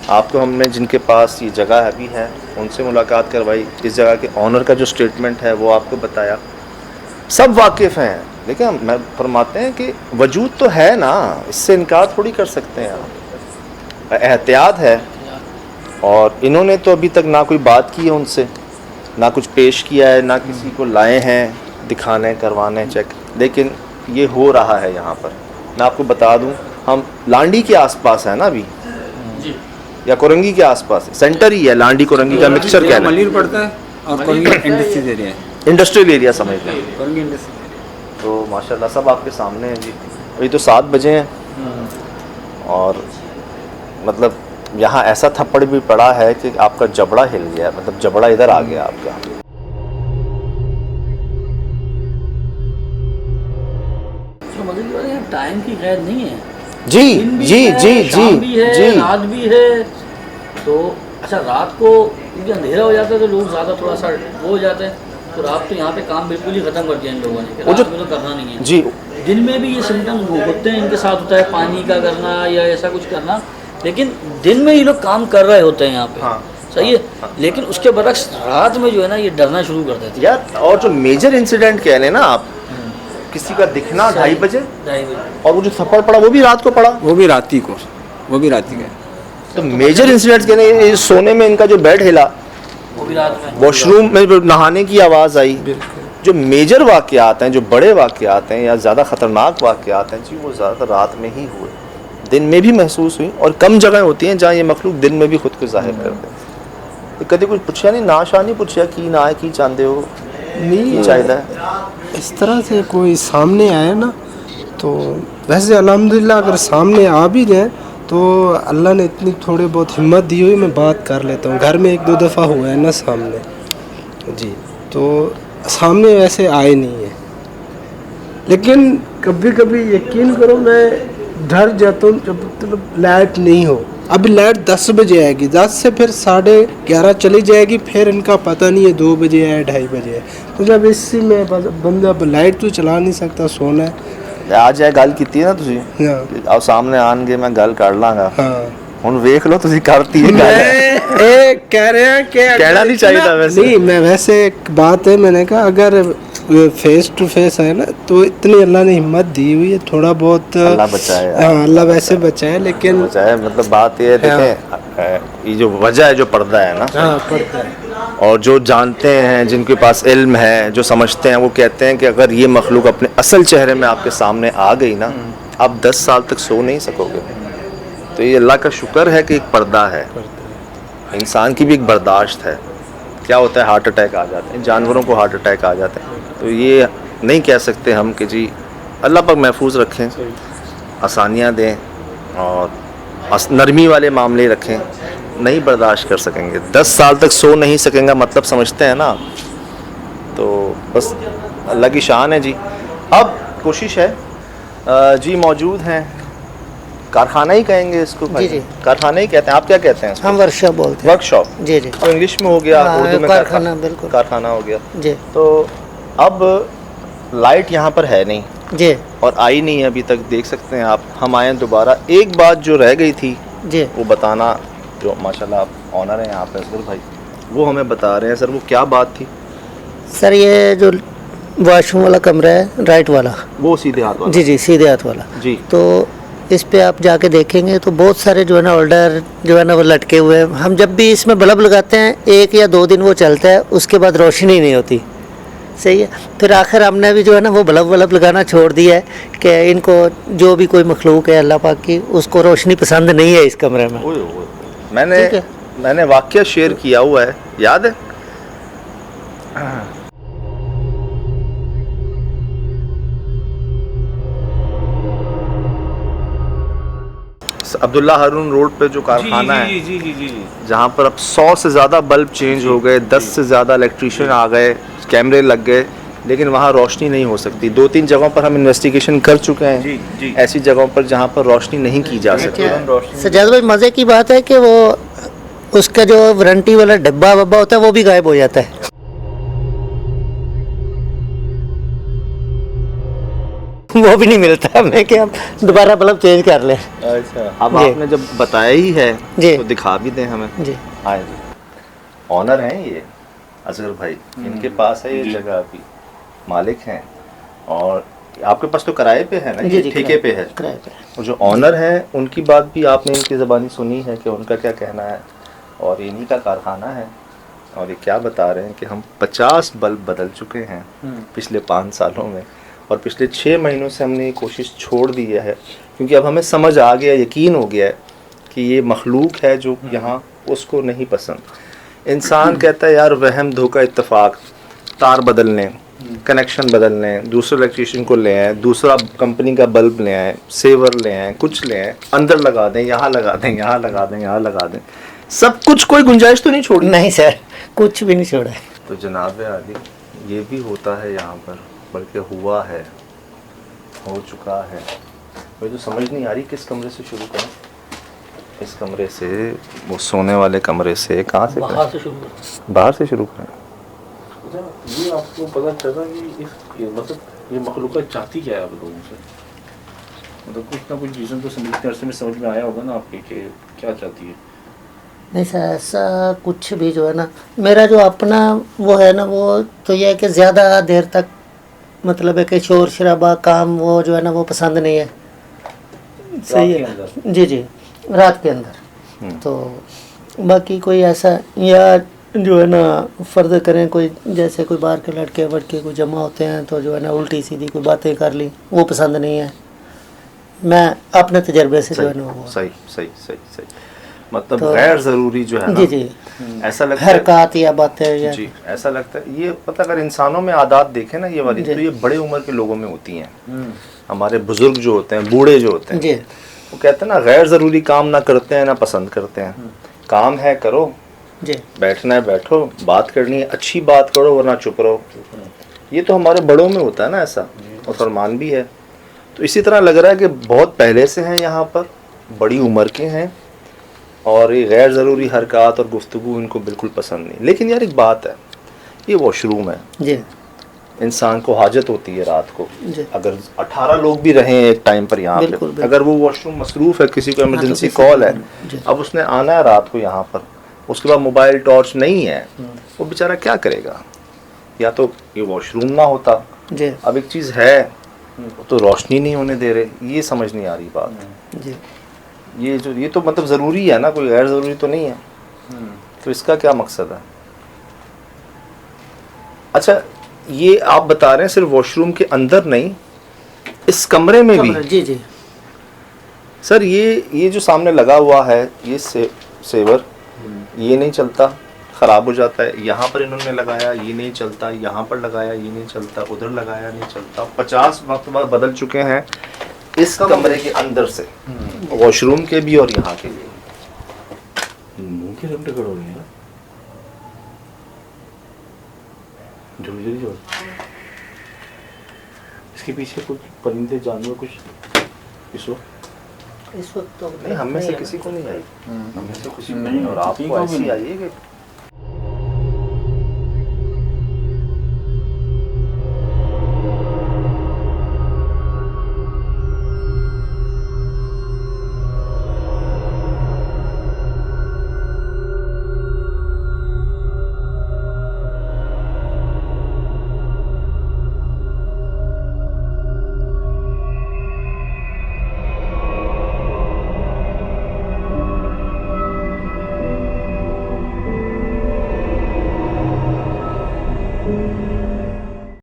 आपको हमने जिनके पास ये जगह अभी है उनसे मुलाकात करवाई, इस जगह के ऑनर का जो स्टेटमेंट है वो आपको बताया, सब वाकिफ़ हैं। लेकिन मैं फरमाते हैं कि वजूद तो है ना, इससे इनकार थोड़ी कर सकते हैं आप। एहतियात है, और इन्होंने तो अभी तक ना कोई बात की है उनसे, ना कुछ पेश किया है, ना किसी को लाए हैं दिखाने करवाने चेक, लेकिन ये हो रहा है यहाँ पर। मैं आपको बता दूँ, हम लांडी के आसपास है ना अभी जी, या कोरंगी के आसपास, सेंटर ही है, लांडी कोरंगी का मिक्सचर क्या है, मलिर पड़ता है और कोरंगी इंडस्ट्रियल एरिया है, इंडस्ट्रियल एरिया समझ लें। Korangi industrial area. तो माशाल्लाह सब आपके सामने हैं जी। अभी तो 7 बजे हैं, और मतलब यहाँ ऐसा थप्पड़ भी पड़ा है कि आपका जबड़ा हिल गया, मतलब जबड़ा इधर आ गया आपका। तो मगर ये यहाँ टाइम की कैद नहीं है, जी दिन भी जी है, जी जी शाम भी है, जी। रात भी है। तो अच्छा, रात को क्योंकि अंधेरा हो जाता है तो लोग ज़्यादा थोड़ा सा वो हो जाते हैं, तो रात तो यहाँ पे काम बिल्कुल ही ख़त्म कर दिया इन लोगों ने कि वो रात जो- में तो करना नहीं है। जी दिन में भी ये सिम्टम्स होते हैं, इनके साथ होता है पानी का करना या ऐसा कुछ करना, लेकिन दिन में ये लोग काम कर रहे होते हैं यहाँ पे। हाँ, सही है, लेकिन उसके बरक्स रात में जो है ना ये डरना शुरू कर देते हैं। यार, और जो मेजर इंसिडेंट कह लें ना आप, किसी का दिखना 2:30 बजे, 2:30 बजे। और वो जो थप्पड़ पड़ा वो भी रात को पड़ा। वो भी रात ही को, वो भी रात ही का। तो मेजर इंसिडेंट कह लें, सोने में इनका जो बेड हिला, वो भी रात में। वॉशरूम में नहाने की आवाज़ आई, जो मेजर वाक़यात हैं, जो बड़े वाक़यात हैं या ज़्यादा ख़तरनाक वाक़यात हैं जी, वो ज़्यादातर रात में ही हुए। दिन में भी महसूस हुई, और कम जगह होती हैं जहाँ ये मखलूक दिन में भी खुद को ज़ाहिर करते हैं। कभी कुछ पूछा नहीं, नाशा नहीं पूछा कि ना है की चाहते हो नहीं चाहिए है। इस तरह से कोई सामने आए ना, तो वैसे अल्हम्दुलिल्लाह अगर सामने आ भी जाए तो अल्लाह ने इतनी थोड़ी बहुत हिम्मत दी हुई, मैं बात कर लेता हूँ। घर में 1-2 दफ़ा हुआ है ना सामने जी, तो सामने वैसे आए नहीं है, लेकिन कभी कभी यकीन करो मैं डर जाता हूँ जब मतलब लाइट नहीं हो। अभी लाइट 10 बजे आएगी, 10 से फिर 11:30 चली जाएगी, फिर इनका पता नहीं है 2 बजे है 2:30 बजे है। तो जब इसी में बंदा लाइट तो चला नहीं सकता, सोना है। आज ਇਹ ਗੱਲ ਕੀਤੀ ਨਾ ਤੁਸੀਂ हाँ ਕਿ ਆਓ ਸਾਹਮਣੇ ਆਣਗੇ ਮੈਂ ਗੱਲ ਕਰ ਲਾਂਗਾ, हाँ ਹੁਣ ਵੇਖ ਲਓ ਤੁਸੀਂ ਕਰਤੀ ਇਹ ਗੱਲ। ये कह रहे हैं कि कहना नहीं चाहिए था वैसे। नहीं, मैं वैसे एक बात है, मैंने कहा अगर फेस टू फेस है ना तो इतनी अल्लाह ने हिम्मत दी हुई है, थोड़ा बहुत अल्लाह बचाए। हाँ अल्लाह वैसे बचाए, लेकिन चाहे मतलब बात ये है, देखें ये जो वजह है, जो पर्दा है ना, हाँ पड़ता है। और जो जानते हैं, जिनके पास इल्म है, जो समझते हैं, वो कहते हैं कि अगर ये मखलूक अपने असल चेहरे में आपके सामने आ गई ना, आप 10 साल तक सो नहीं सकोगे। तो ये अल्लाह का शुक्र है कि एक पर्दा है, इंसान की भी एक बर्दाश्त है। क्या होता है, हार्ट अटैक आ जाते हैं, जानवरों को हार्ट अटैक आ जाते हैं। तो ये नहीं कह सकते हम कि जी अल्लाह पाक महफूज रखें, आसानियाँ दें, और नरमी वाले मामले रखें। नहीं बर्दाश्त कर सकेंगे, 10 साल तक सो नहीं सकेंगे, मतलब समझते हैं ना। तो बस अल्लाह की शान है जी। अब कोशिश है जी, मौजूद हैं, कारखाना ही कहेंगे इसको भाई? जी। कारखाना ही कहते हैं, आप क्या कहते हैं इसको? हम वर्कशॉप बोलते हैं। वर्कशॉप। जी जी तो इंग्लिश में हो गया, हाँ, उर्दू में कारखाना, बिल्कुल। कारखाना हो गया। जी तो अब लाइट यहाँ पर है नहीं, जी और आई नहीं है अभी तक, देख सकते हैं आप। हम आए दोबारा, एक बात जो रह गई थी जी वो बताना, जो माशाल्लाह आप ऑनर हैं यहाँ पे असगर भाई, वो हमें बता रहे हैं। सर वो क्या बात थी? सर, ये जो वॉशरूम वाला कमरा है राइट वाला, वो सीधे हाथ वाला? जी जी सीधे हाथ वाला। जी। तो इस पे आप जाके देखेंगे तो बहुत सारे जो है ना होल्डर जो है ना वो लटके हुए हैं। हम जब भी इसमें बल्ब लगाते हैं 1 या 2 दिन वो चलता है, उसके बाद रोशनी नहीं होती। सही है, फिर आखिर हमने भी जो है ना वो बल्ब लगाना छोड़ दिया है कि इनको जो भी कोई मखलूक है अल्लाह पाक की, उसको रोशनी पसंद नहीं है इस कमरे में। ओए ओए, मैंने ठीक है। मैंने वाकया शेयर किया हुआ है, याद है? अब्दुल्ला हारून रोड पे जो कारखाना है, जहाँ पर अब 100 से ज़्यादा बल्ब चेंज हो गए, 10 से ज़्यादा इलेक्ट्रीशियन आ गए, कैमरे लग गए, लेकिन वहाँ रोशनी नहीं हो सकती। 2-3 जगहों पर हम इन्वेस्टिगेशन कर चुके हैं, ऐसी जगहों पर जहाँ पर रोशनी नहीं की जा सकती। सजाद भाई, मज़े की बात है कि वो उसका जो वारंटी वाला डब्बा वब्बा होता है वो भी गायब हो जाता है। वो भी नहीं मिलता हमें कि हम दोबारा बल्ब चेंज कर लें। अच्छा, अब जी। आपने जब बताया ही है जी। तो दिखा भी दें हमें। जी आए ऑनर हैं ये असगर भाई, इनके पास है ये जगह अभी, मालिक हैं। और आपके पास तो किराए पे है ना, जी ये जी ठेके पे है। किराए पे। और जो ऑनर है उनकी बात भी आपने इनकी ज़बानी सुनी है कि उनका क्या कहना है, और इन्हीं का कारखाना है। और ये क्या बता रहे हैं कि हम 50 बल्ब बदल चुके हैं पिछले 5 सालों में, और पिछले 6 महीनों से हमने ये कोशिश छोड़ दी है, क्योंकि अब हमें समझ आ गया, यकीन हो गया है कि ये मखलूक है जो यहाँ उसको नहीं पसंद। इंसान कहता है यार वहम धोखा इत्तेफाक, तार बदल लें, कनेक्शन बदल लें, दूसरे इलेक्ट्रीशियन को ले आएँ, दूसरा कंपनी का बल्ब ले आएँ, सेवर ले आएँ, कुछ ले आएँ, अंदर लगा दें, यहाँ लगा दें, यहाँ लगा दें, यहाँ लगा दें, सब कुछ, कोई गुंजाइश तो नहीं छोड़ी। नहीं सर, कुछ भी नहीं छोड़ा है। तो जनाब आली, ये भी होता है यहाँ पर, बल्कि हुआ है, हो चुका है। मुझे तो समझ नहीं आ रही किस कमरे से शुरू करें। इस कमरे से, वो सोने वाले कमरे से, कहाँ से बाहर से शुरू करो। बाहर से शुरू करें। अच्छा, ये आपको पता चला कि मतलब ये मखलूक़ात चाहती क्या है आप लोगों से? मतलब कुछ ना कुछ रीज़न तो इतने अरसे में समझ में आया होगा ना आपके कि क्या चाहती है? नहीं सर, ऐसा कुछ भी जो है ना, मेरा जो अपना वो है ना, वो तो यह है कि ज़्यादा देर तक मतलब है कि शोर शराबा काम वो जो है ना वो पसंद नहीं है। सही रात के है। अंदर? जी जी, रात के अंदर। तो बाकी कोई ऐसा, या जो है ना फ़र्ज़ करें कोई, जैसे कोई बाहर के लड़के वड़के कोई जमा होते हैं तो जो है ना उल्टी सीधी कोई बातें कर ली, वो पसंद नहीं है। मैं अपने तजर्बे से जो है ना वो सही सही सही सही, मतलब तो- गैर ज़रूरी जो है ना, जी जी, ऐसा लगता है हरकत या बातें या जी, ऐसा लगता है ये, पता अगर इंसानों में आदत देखें ना ये वाली, जी। तो ये बड़े उम्र के लोगों में होती हैं। हमारे बुजुर्ग जो होते हैं, बूढ़े जो होते हैं, जी वो कहते हैं ना गैर ज़रूरी काम ना करते हैं ना पसंद करते हैं। काम है करो, जी बैठना है बैठो, बात करनी है अच्छी बात करो, वरना चुप रहो। ये तो हमारे बड़ों में होता है ना ऐसा, और फरमान भी है। तो इसी तरह लग रहा है कि बहुत पहले से हैं यहाँ पर, बड़ी उम्र के हैं, और ये गैर ज़रूरी हरकत और गुफ्तगू इनको बिल्कुल पसंद नहीं। लेकिन यार एक बात है, ये वॉशरूम है, जी इंसान को हाजत होती है रात को। जी। अगर 18 लोग भी रहें एक टाइम पर यहाँ पे, बिल्कुल, बिल्कुल। अगर वो वॉशरूम मसरूफ़ है, किसी को इमरजेंसी किसी कॉल है, जी। अब उसने आना है रात को यहाँ पर, उसके बाद मोबाइल टॉर्च नहीं है, वो बेचारा क्या करेगा? या तो ये वॉशरूम ना होता। जी अब एक चीज़ है, तो रोशनी नहीं होने दे रहे, ये समझ नहीं आ रही बात। जी ये तो मतलब ज़रूरी है ना, कोई गैर ज़रूरी तो नहीं है। तो इसका क्या मकसद है? अच्छा, ये आप बता रहे हैं सिर्फ वॉशरूम के अंदर नहीं, इस कमरे में भी? जी जी सर ये जो सामने लगा हुआ है, ये सेवर, ये नहीं चलता, ख़राब हो जाता है। यहाँ पर इन्होंने लगाया, ये नहीं चलता, यहाँ पर लगाया, ये नहीं चलता, उधर लगाया, नहीं चलता। 50 वक्त बाद बदल चुके हैं इस कमरे के अंदर से, वॉशरूम के भी और यहाँ के भी। मुंह के रंग टकड़ हो रही है ना, झुलझुली जो इसके पीछे कुछ परिंदे जानवर कुछ इस वक्त इस वक्त तो नहीं, हम में से किसी को नहीं आई, हम में से किसी को नहीं, नहीं, और किसी आपको को भी ऐसी नहीं। आई है कि